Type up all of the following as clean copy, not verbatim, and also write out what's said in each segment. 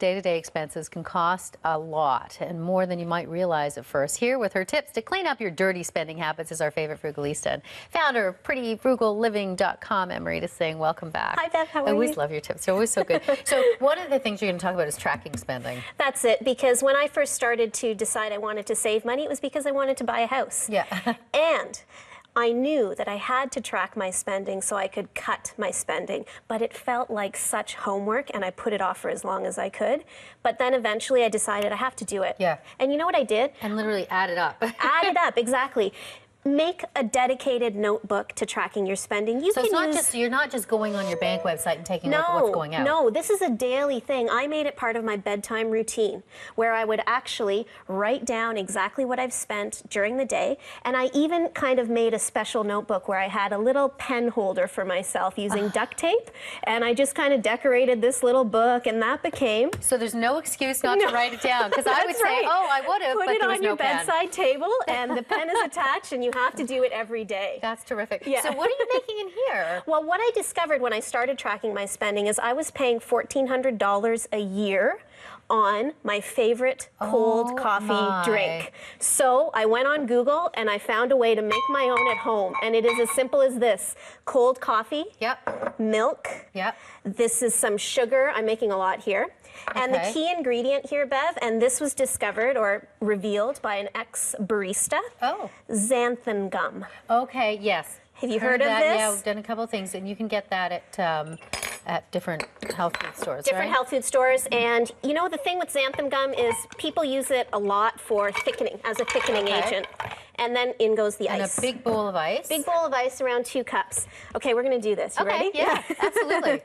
day-to-day expenses can cost a lot and more than you might realize at first. Here with her tips to clean up your dirty spending habits is our favorite frugalista and founder of prettyfrugalliving.com, Emerita Singh. Welcome back. Hi, Beth. How are you? I always love your tips. They're always so good. So one of the things you're going to talk about is tracking spending. That's it, because when I first started to decide I wanted to save money, it was because I wanted to buy a house. Yeah. And I knew that I had to track my spending so I could cut my spending, but it felt like such homework and I put it off for as long as I could. But then eventually I decided I have to do it. Yeah. And you know what I did? And literally add it up. Add it up, exactly. Make a dedicated notebook to tracking your spending. So it's not just, you're not just going on your bank website and taking a look at what's going out. No, this is a daily thing. I made it part of my bedtime routine where I would actually write down exactly what I've spent during the day. And I even kind of made a special notebook where I had a little pen holder for myself using duct tape. And I just kind of decorated this little book, and that became... So there's no excuse not to write it down, because I would say, oh, I would have, Put but it there was on no your pen. bedside table, and the pen is attached, and you have to do it every day. That's terrific. Yeah. So what are you making in here? Well, what I discovered when I started tracking my spending is I was paying $1,400 a year on my favorite cold coffee drink. So I went on Google and I found a way to make my own at home. And it is as simple as this: cold coffee, milk, this is some sugar, I'm making a lot here. And the key ingredient here, Bev, and this was discovered or revealed by an ex-barista, xanthan gum. Okay, yes. Have you heard of this? Yeah, we've done a couple of things, and you can get that at different health food stores, Different health food stores, and you know the thing with xanthan gum is people use it a lot for thickening, as a thickening agent. And then in goes the ice. And a big bowl of ice? Big bowl of ice, around 2 cups. Okay, we're gonna do this. You ready? Yeah, absolutely.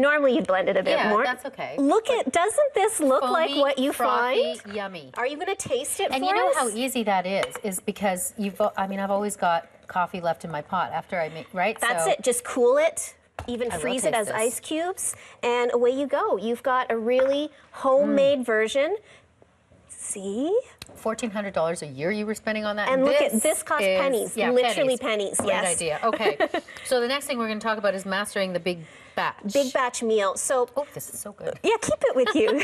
Normally you'd blend it a bit more. Yeah, that's okay. Look at, doesn't this look foamy, like what you frothy, find? Yummy. Are you going to taste it and for you know us? how easy that is because I've always got coffee left in my pot after I make, right? That's it, just cool it, even freeze it as ice cubes, and away you go. You've got a really homemade version. See? $1,400 a year you were spending on that? And look at this, cost pennies, literally pennies. Great idea. Okay, so the next thing we're going to talk about is mastering the big batch. Big batch meal. So, oh, this is so good. Yeah, keep it with you.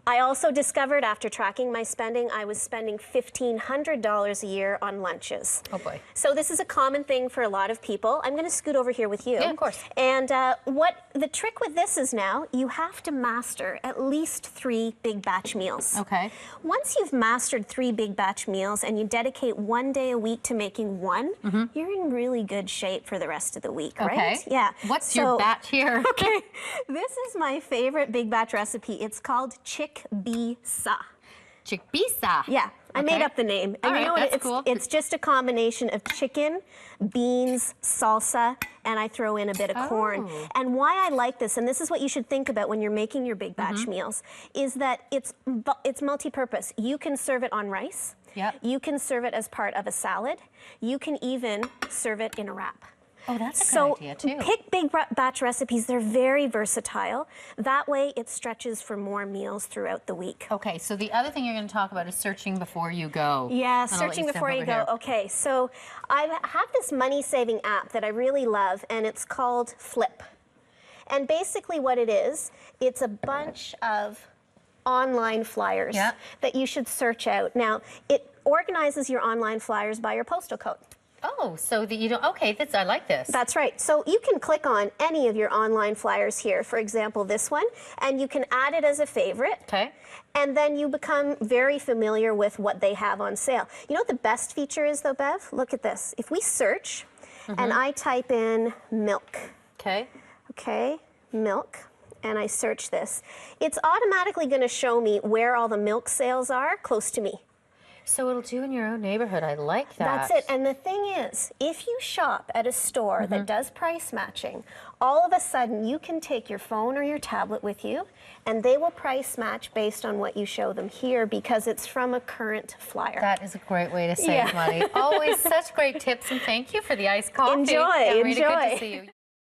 I also discovered after tracking my spending, I was spending $1,500 a year on lunches. Oh boy. So this is a common thing for a lot of people. I'm going to scoot over here with you. Yeah, of course. And what the trick with this is now, you have to master at least 3 big batch meals. Okay. Once you've mastered 3 big batch meals and you dedicate 1 day a week to making one, you're in really good shape for the rest of the week, right? Yeah. What's your batch here? Okay. This is my favorite big batch recipe. It's called chickpea-sa. Chickpea-sa. Yeah, I made up the name. And you know what? Cool. It's just a combination of chicken, beans, salsa, and I throw in a bit of corn. And why I like this, and this is what you should think about when you're making your big batch meals, is that it's multi-purpose. You can serve it on rice. You can serve it as part of a salad. You can even serve it in a wrap. Oh, that's a good idea, too. So pick big batch recipes. They're very versatile. That way, it stretches for more meals throughout the week. Okay, so the other thing you're going to talk about is searching before you go. Yeah, searching before you go. Okay, so I have this money-saving app that I really love, and it's called Flipp. And basically what it is, it's a bunch of online flyers that you should search out. Now, it organizes your online flyers by your postal code. Oh, so that you don't, okay, I like this. That's right. So you can click on any of your online flyers here, for example, this one, and you can add it as a favorite. Okay. And then you become very familiar with what they have on sale. You know what the best feature is though, Bev? Look at this. If we search and I type in milk. Okay. Okay, milk. And I search this. It's automatically going to show me where all the milk sales are close to me. So it'll do in your own neighborhood. I like that. That's it. And the thing is, if you shop at a store that does price matching, all of a sudden you can take your phone or your tablet with you and they will price match based on what you show them here because it's from a current flyer. That is a great way to save money. Always such great tips, and thank you for the iced coffee. Enjoy. Good to see you.